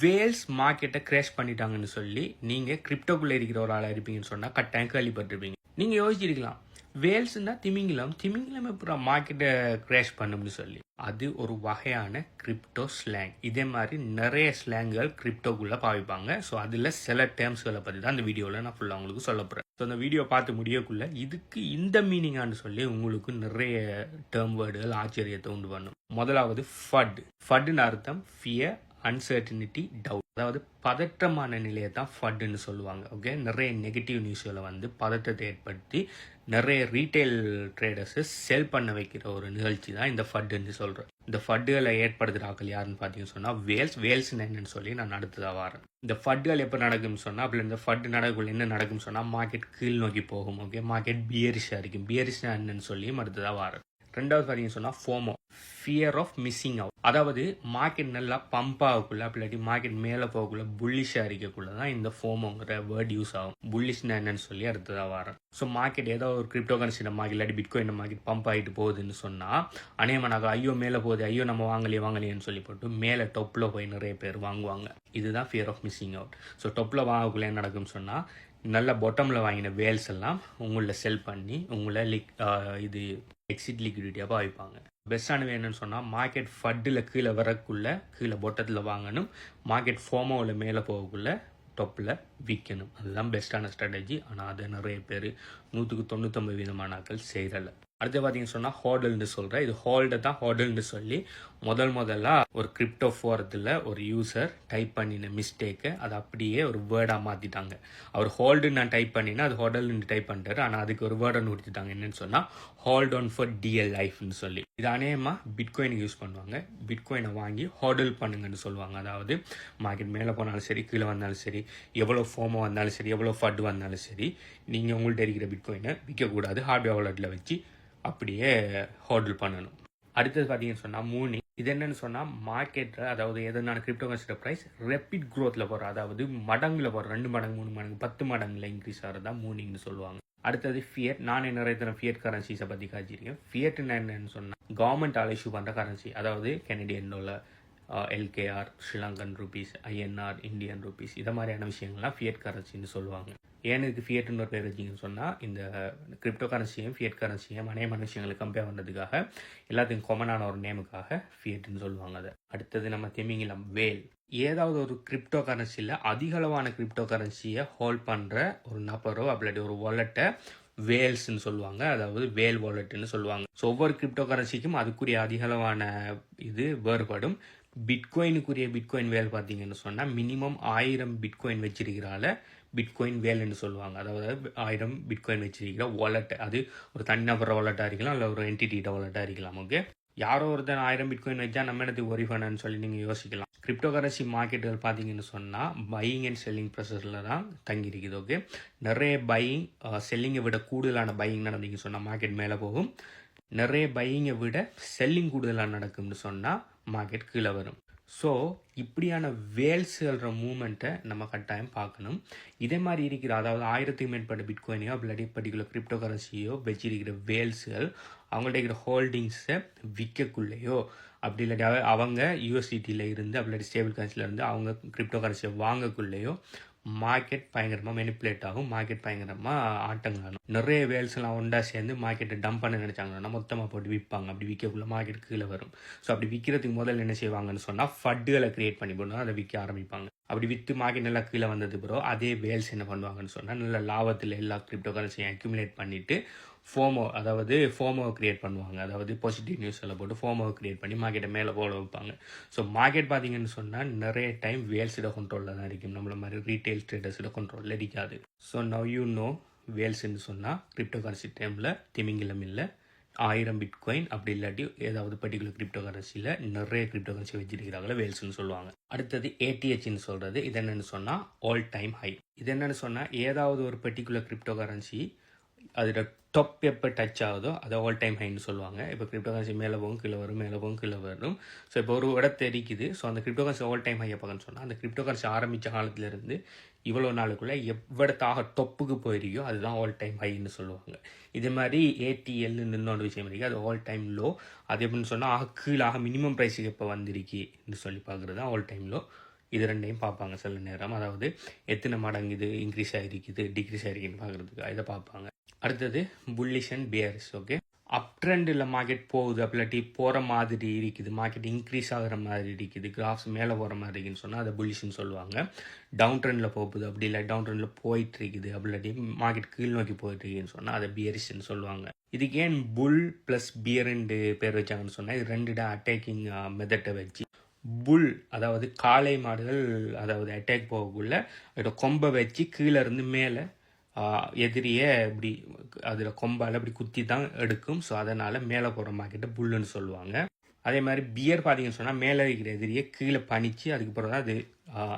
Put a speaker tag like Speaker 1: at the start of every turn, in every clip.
Speaker 1: Wales மார்க்கெட்டை crash பண்ணிட்டாங்கன்னு சொல்லி நீங்கள் கிரிப்டோக்குள்ளே இருக்கிற ஒரு ஆளாக இருப்பீங்கன்னு சொன்னால் கட்டாயம் கேள்விப்பட்டிருப்பீங்க. நீங்கள் யோசிச்சிருக்கலாம், வேல்ஸ்னா திமிங்கிலம் எப்படி மார்க்கெட்டை கிராஷ் பண்ணும்னு சொல்லி. அது ஒரு வகையான கிரிப்டோ ஸ்லாங். இதே மாதிரி நிறைய ஸ்லாங்குகள் கிரிப்டோக்குள்ளே பாவிப்பாங்க. ஸோ அதில் சில டேர்ம்ஸ்களை பற்றி தான் இந்த வீடியோவில் நான் ஃபுல்லாக உங்களுக்கு சொல்ல போகிறேன். ஸோ அந்த வீடியோ பார்த்து முடியக்குள்ள இதுக்கு இந்த மீனிங்கான்னு சொல்லி உங்களுக்கு நிறைய டேர்ம் வேர்டுகள் ஆச்சரியத்தை உண்டு பண்ணும். முதலாவது ஃபட்னு அர்த்தம் ஃபியர், அன்சர்டினிட்டி, டவுட். அதாவது பதற்றமான நிலையை தான் ஃபட்னு சொல்லுவாங்க. ஓகே, நிறைய நெகட்டிவ் நியூஸ்களை வந்து பதற்றத்தை ஏற்படுத்தி நிறைய ரீட்டைல் ட்ரேடர்ஸை செல் பண்ண வைக்கிற ஒரு நிகழ்ச்சி தான் இந்த ஃபட்னு சொல்கிறேன். இந்த ஃபட்டுகளை ஏற்படுத்துகிற ஆக்கள் யாருன்னு பார்த்தீங்கன்னு சொன்னால் வேல்ஸ் என்னன்னு சொல்லி நான் அடுத்ததாக வரேன். இந்த ஃபட்டுகள் எப்போ நடக்கும்னு சொன்னால், அப்படி இந்த ஃபட்டு நடக்குள்ள என்ன நடக்கும்னு சொன்னால் மார்க்கெட் கீழ் நோக்கி போகும். ஓகே, மார்க்கெட் பியரிஷாக இருக்கும். பியரிஷா என்னன்னு சொல்லியும் அடுத்ததாக வரேன். ரெண்டாவது பார்த்தீங்கன்னு சொன்னால் FOMO, fear of missing out. அதாவது மார்க்கெட் நல்லா பம்ப் ஆகக்குள்ள, அப்படி மார்க்கெட் மேலே போகக்குள்ள புல்லிஷாக இருக்கக்குள்ள தான் இந்த ஃபோமோங்கிற வேர்ட் யூஸ் ஆகும். புல்லிஷ்னா என்னன்னு சொல்லி அடுத்ததாக வரேன். ஸோ மார்க்கெட் ஏதோ ஒரு கிரிப்டோ கரன்சி மார்க்கெட் இல்லாட்டி பிட்காயின் மார்க்கெட் பம்ப் ஆகிட்டு போகுதுன்னு சொன்னால் அநேகமாக ஐயோ மேலே போகுது, ஐயோ நம்ம வாங்கலையேன்னு சொல்லி போட்டு மேலே டொப்பில் போய் நிறைய பேர் வாங்குவாங்க. இதுதான் fear of missing out. So டொப்பில் வாங்கக்குள்ள என்ன நடக்கும்னு சொன்னால், நல்ல பொட்டமில் வாங்கின வேல்ஸ் எல்லாம் உங்களை செல் பண்ணி உங்களை இது எக்ஸிட் லிக்விடிட்டியாக பாவிப்பாங்க. பெஸ்ட்டானது என்னன்னு சொன்னால், மார்க்கெட் ஃபட்டில் கீழே வரக்குள்ள கீழே பொட்டத்தில் வாங்கணும், மார்க்கெட் ஃபோமோவில் மேலே போகக்குள்ள டொப்பில் விற்கணும். அதுதான் பெஸ்ட்டான ஸ்ட்ராட்டஜி. ஆனால் அதை நிறைய பேர் 99% ஆட்கள் செய்கிறல. அடுத்து பார்த்தீங்கன்னு சொன்னால் ஹோடல்னு சொல்கிறேன். இது ஹோடல்னு சொல்லி முதலாக ஒரு கிரிப்டோ ஃபோரத்தில் ஒரு யூசர் டைப் பண்ணின மிஸ்டேக்கை அதை அப்படியே ஒரு வேர்டாக மாற்றிட்டாங்க. அவர் ஹோல்டுன்னு நான் டைப் பண்ணினா அது ஹோடல்னு டைப் பண்ணிட்டாரு. ஆனால் அதுக்கு ஒரு வேர்டை கொடுத்துட்டாங்க. என்னன்னு சொன்னால் ஹோல்ட் ஆன் ஃபார் டிஎல் லைஃப்னு சொல்லி. இது அநேகமாக பிட்காயினுக்கு யூஸ் பண்ணுவாங்க. பிட்காயினை வாங்கி ஹோடல் பண்ணுங்கன்னு சொல்லுவாங்க. அதாவது மார்க்கெட் மேலே போனாலும் சரி, கீழே வந்தாலும் சரி, எவ்வளோ ஃபோமோ வந்தாலும் சரி, எவ்வளோ ஃபட் வந்தாலும் சரி, நீங்கள் உங்கள்கிட்ட இருக்கிற பிட்காயினை விற்கக்கூடாது. ஹார்ட்வேர் வாலெட்டில் வச்சு அப்படியே ஹோல்ட் பண்ணணும். அடுத்தது பார்த்தீங்கன்னு சொன்னால் மூனிங். இது என்னன்னு சொன்னால் மார்க்கெட்டில், அதாவது எதனால கிரிப்டோ கரன்சியோட ப்ரைஸ் ரெப்பிட் க்ரோத்தில் போகிற, அதாவது மடங்கில் போகிற, 2 மடங்கு 3 மடங்கு 10 மடங்குல இன்க்ரீஸ் ஆகிறது தான் மூனிங்னு சொல்லுவாங்க. அடுத்தது ஃபியட். நான் நிறைய தரம் ஃபியட் கரன்சிஸை பற்றி காய்ச்சிருக்கேன். ஃபியட்னு என்னன்னு சொன்னால் கவர்மெண்ட் இஷ்யூ பண்ணுற கரன்சி. அதாவது Canadian dollar, LKR, Sri Lankan rupees, INR, Indian rupees, இதை மாதிரியான விஷயங்கள்லாம் ஃபியட் கரன்சின்னு சொல்லுவாங்க. ஏன் இதுக்கு ஃபியட்னு ஒரு பேர் வச்சிங்கன்னு சொன்னால், இந்த கிரிப்டோ கரன்சியும் ஃபியட் கரன்சியும் அநேகமான விஷயங்களுக்கு கம்பேர் பண்ணுறதுக்காக, எல்லாத்துக்கும் காமனான ஒரு நேமுக்காக ஃபியட்னு சொல்லுவாங்க அதை. அடுத்தது நம்ம திமிங்கிலம் வேல். ஏதாவது ஒரு கிரிப்டோ கரன்சியில் அதிகளவான கிரிப்டோ கரன்சியை ஹோல்ட் பண்ணுற ஒரு நபரோ அப்படி ஒரு வாலெட்டை வேல்ஸ்ன்னு சொல்லுவாங்க. அதாவது வேல் வாலெட்டுன்னு சொல்லுவாங்க. ஸோ ஒவ்வொரு கிரிப்டோ கரன்சிக்கும் அதுக்குரிய அதிகளவான இது வேறுபடும். பிட்காயினுக்குரிய பிட்காயின் வேல் பார்த்தீங்கன்னு சொன்னால் மினிமம் 1000 பிட்காயின் வச்சிருக்கிறால பிட்காயின் வேல்னு சொல்லுவாங்க. அதாவது 1000 பிட்காயின் வச்சிருக்கிற வாலெட். அது ஒரு தனிநபர் வாலெட்டாக இருக்கலாம், இல்லை ஒரு என்டிட்டிட்ட வாலெட்டாக இருக்கலாம். ஓகே, யாரோ ஒருத்தன் 1000 பிட்காயின் வச்சா நம்ம என்னத்துக்கு ஒரி பண்ணன்னு சொல்லி நீங்கள் யோசிக்கலாம். கிரிப்டோ கரன்சி மார்க்கெட்டுகள் பார்த்தீங்கன்னு சொன்னால் பையிங் அண்ட் செல்லிங் ப்ராசஸில் தான் தங்கியிருக்குது. ஓகே, நிறைய பையிங் செல்லிங்கை விட கூடுதலான பையிங் நடந்தீங்கன்னு சொன்னால் மார்க்கெட் மேலே போகும். நிறைய பையிங்கை விட செல்லிங் கூடுதலாக நடக்கும்னு சொன்னால் மார்க்கெட் கீழே வரும். ஸோ இப்படியான வேல்ஸுகிற மூமெண்ட்டை நம்ம கட்டாயம் பார்க்கணும். இதே மாதிரி இருக்கிற, அதாவது 1000க்கு மேற்பட்ட பிட்காயினையோ அப்படி பர்டிகுலர் கிரிப்டோ கரன்சியோ வச்சிருக்கிற வேல்ஸுகள் அவங்கள்ட்ட இருக்கிற ஹோல்டிங்ஸை விற்கக்குள்ளேயோ அப்படி இல்லாட்டி அவங்க யூஎஸ்டிடியில் இருந்து அப்படி ஸ்டேபிள் கரன்சியில் இருந்து அவங்க கிரிப்டோ கரன்சியை வாங்கக்குள்ளேயோ மார்க்கெட் பயங்கரமாக மெனிப்புலேட் ஆகும். மார்க்கெட் பயங்கரமாக ஆட்டங்காணும். நிறைய வேல்ஸ்லாம் ஒன்றா சேர்ந்து மார்க்கெட்டை டம்ப் பண்ண நினச்சாங்கன்னா மொத்தமாக போட்டு விற்பாங்க. அப்படி விற்கக்குள்ள மார்க்கெட் கீழே வரும். ஸோ அப்படி விற்கிறதுக்கு முதல்ல என்ன செய்வாங்கன்னு சொன்னால் ஃபட்டுகளை கிரியேட் பண்ணி போடணும், அதை விற்க ஆரம்பிப்பாங்க. அப்படி விற்று மார்க்கெட் நல்லா கீழே வந்தது பிறகு அதே வேல்ஸ் என்ன பண்ணுவாங்கன்னு சொன்னால் நல்ல லாபத்தில் எல்லா கிரிப்டோ கரன்சியும் அக்யூமுலேட் பண்ணிவிட்டு ஃபோமோ கிரியேட் பண்ணுவாங்க. அதாவது பாசிட்டிவ் நியூஸில் போட்டு ஃபோமோ கிரியேட் பண்ணி மார்க்கெட்டை மேலே போட வைப்பாங்க. ஸோ மார்க்கெட் பார்த்தீங்கன்னு சொன்னால் நிறைய டைம் வேல்ஸோட கண்ட்ரோலில் தான் இருக்கும். நம்மள மாதிரி ரீட்டைல் ட்ரேடர்ஸோட கண்ட்ரோலில் இருக்காது. ஸோ நவ் யூ நோ வேல்ஸ்ன்னு சொன்னால் கிரிப்டோ கரன்சி டைமில் திமிங்கிலம் இல்லை, 1000 பிட்காயின் அப்படி இல்லாட்டி ஏதாவது பர்டிகுலர் கிரிப்டோ கரன்சியில் நிறைய கிரிப்டோ கரன்சி வச்சிருக்கிறாங்கள வேல்ஸ்ன்னு சொல்லுவாங்க. அடுத்தது ஏடிஹெச்னு சொல்கிறது. இது என்னென்னு சொன்னால் ஆல் டைம் ஹை. இது என்னென்னு சொன்னால் ஏதாவது ஒரு பர்டிகுலர் கிரிப்டோ கரன்சி அதோட டாப் எப்போ டச் ஆகுதோ அதை ஆல் டைம் ஹைன்னு சொல்லுவாங்க. இப்போ கிரிப்டோ கரன்சி மேலே போகும் கீழே வரும், மேலே போகும் கீழே வரும். ஸோ இப்போ ஒரு இடத்த இருக்குது. ஸோ அந்த கிரிப்டோ கரன்சி ஆல் டைம் ஹையை பார்க்கணும்னு சொன்னால் அந்த கிரிப்டோ கரன்சி ஆரம்பித்த காலத்திலேருந்து இவ்வளோ நாளுக்குள்ளே எவ்வளத்தாக டொப்புக்கு போயிருக்கோ அதுதான் ஆல் டைம் ஹைன்னு சொல்லுவாங்க. இதே மாதிரி ஏடிஎல்னு இன்னொரு விஷயம் இருக்குது, அது ஆல் டைம் லோ. அது எப்படின்னு சொன்னால் கீழாக மினிமம் ப்ரைஸுக்கு எப்போ வந்திருக்குன்னு சொல்லி பார்க்குறது தான் ஆல் டைம் லோ. இது ரெண்டையும் பார்ப்பாங்க சில நேரம். அதாவது எத்தனை மடங்கு இது இன்க்ரீஸ் ஆகிருக்குது டிக்ரீஸ் ஆகிருக்குன்னு பார்க்குறதுக்கு இதை பார்ப்பாங்க. அடுத்தது புல்லிஷ் அண்ட் பியரிஷ். ஓகே, அப் ட்ரெண்டில் மார்க்கெட் போகுது அப்படிலாட்டி போகிற மாதிரி இருக்குது, மார்க்கெட் இன்க்ரீஸ் ஆகிற மாதிரி இருக்குது, கிராஃப்ஸ் மேலே போகிற மாதிரி இருக்குன்னு சொன்னால் அதை புல்லிஷ்னு சொல்லுவாங்க. டவுன் ட்ரெண்டில் போகுது அப்படி இல்லை டவுன் ட்ரெண்டில் போயிட்டு இருக்குது அப்படிலாட்டி மார்க்கெட் கீழ் நோக்கி போயிட்டு இருக்குன்னு சொன்னால் அதை பியரிஷ்னு சொல்லுவாங்க. இதுக்கு ஏன் புல் ப்ளஸ் பியர்ண்டு பேர் வச்சாங்கன்னு சொன்னால் இது ரெண்டு அட்டாக்கிங் மெத்தட்டை வச்சு புல் அதாவது காளை மாடுகள் அதாவது அட்டாக் போகக்குள்ள அதோட கொம்பை வச்சு கீழே இருந்து மேலே எதிரியை இப்படி அதில் கொம்பால் இப்படி குத்தி தான் எடுக்கும். ஸோ அதனால் மேலே போகிற மார்க்கெட்டை புல்லுன்னு சொல்லுவாங்க. அதே மாதிரி பியர் பார்த்தீங்கன்னு சொன்னால் மேலே இருக்கிற எதிரியை கீழே பணிச்சு அதுக்கப்புறம் தான் அது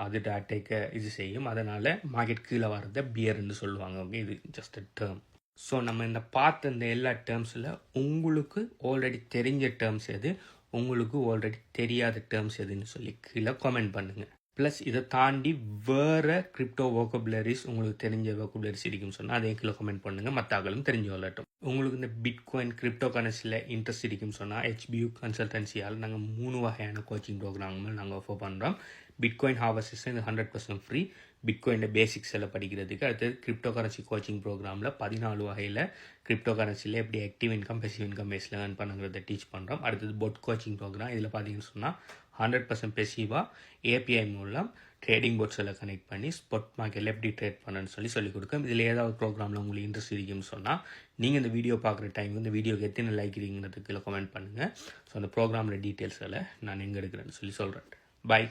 Speaker 1: அதோட அட்டாக்கை இது செய்யும். அதனால் மார்க்கெட் கீழே வர்றதை பியர்ன்னு சொல்லுவாங்க. ஓகே, இது ஜஸ்ட் அ டேர்ம். ஸோ நம்ம இந்த பார்த்த இந்த எல்லா டேர்ம்ஸில் உங்களுக்கு ஆல்ரெடி தெரிஞ்ச டேர்ம்ஸ் எது, உங்களுக்கு ஆல்ரெடி தெரியாத டேர்ம்ஸ் எதுன்னு சொல்லி கீழே கமெண்ட் பண்ணுங்கள். ப்ளஸ் இதை தாண்டி வேறு கிரிப்டோ வோக்கபுலரிஸ் உங்களுக்கு தெரிஞ்ச வோக்கபுலரிஸ் இருக்குன்னு சொன்னால் அதையும் கீழே கமெண்ட் பண்ணுங்கள், மற்றாக்களும் தெரிஞ்சு வரட்டும். உங்களுக்கு இந்த பிட்காயின் கிரிப்டோ கரன்சியில் இன்ட்ரெஸ்ட் இருக்குன்னு சொன்னால் HBU கன்சல்டன்சியால் நாங்கள் 3 வகையான கோச்சிங் ப்ரோக்ராம்கள் நாங்கள் ஆஃபர் பண்ணுறோம். பிட்காயின் ஹார்வெஸ்ட் இது 100% ஃப்ரீ. பிட்காயின் பேசிக்ஸ் எல்லாம் படிக்கிறதுக்கு. அடுத்தது கிரிப்டோ கரன்சி கோச்சிங் ப்ரோக்ராமில் 14 வகையில் கிரிப்டோ கரன்சியில் எப்படி ஆக்டிவ் இன்கம் பேசிவ் இன்கம் பேஸில் ஏர்ன் பண்ணுங்கிறத டீச் பண்ணுறோம். அடுத்தது பொட் கோச்சிங் ப்ரோக்ராம். இதில் பார்த்தீங்கன்னு சொன்னால் 100% பேசிவாக API மூலம் ட்ரேடிங் போர்ட்ஸ் எல்லாம் கனெக்ட் பண்ணி ஸ்பாட் மார்க்கெட்டில் எப்படி ட்ரேட் பண்ணணும்னு சொல்லி கொடுக்கும். இதில் ஏதாவது ப்ரோக்ராமில் உங்களுக்கு இன்ட்ரெஸ்ட் இருக்குன்னு சொன்னால் நீங்கள் இந்த வீடியோ பார்க்குற டைம் இந்த வீடியோக்கு எத்தனை லைக் இருக்குங்கிறதுக்கு கமெண்ட் பண்ணுங்கள். ஸோ அந்த ப்ரோக்ராமில் டீட்டெயில்ஸ் எல்லாம் நான் எங்கே எடுக்கிறேன்னு சொல்கிறேன். பை.